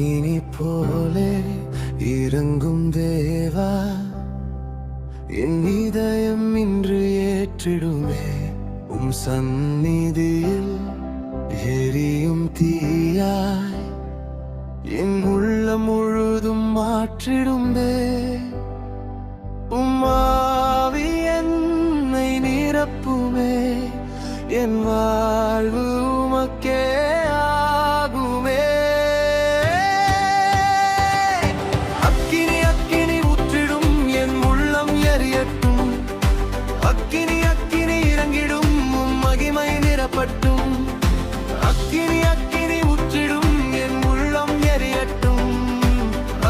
அக்கினி போலே இறங்கும் தேவா, என் இதயம் இன்று ஏற்றிடுமே சந்நிதியில் எரியும் தீயாய், என் உள்ளம் முழுதும் மாற்றிடுமே. ஆவி என்னை நிரப்புமே, என் வாழ்வு உமக்கே ஆகுமே. அக்கினி அக்கினி ஊற்றிடும், என் உள்ளம் எரியட்டும். அக்கினி அக்கினி இறங்கிடும், மகிமை நிரப்பட்டும். அக்கினி அக்கினி ஊற்றிடும், என் உள்ளம் எரியட்டும்.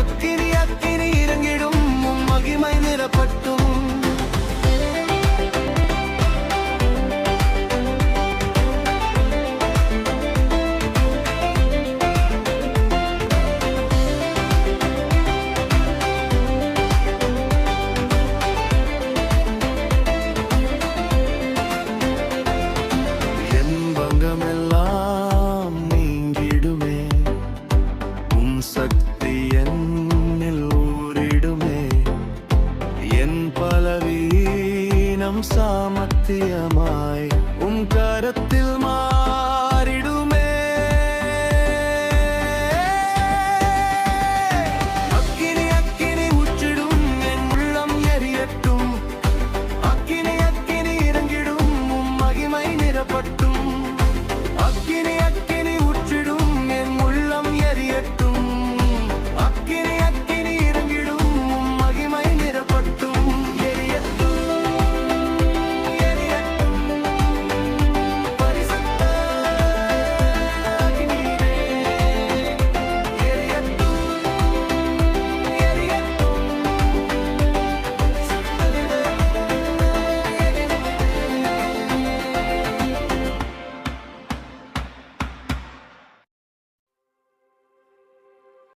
அக்கினி அக்கினி இறங்கிடும், மகிமை நிரப்பட்டும். சக்தி என்னில் ஊரிடுமே, என் பலவீனம் சாமர்த்தியமாய் கரத்தில்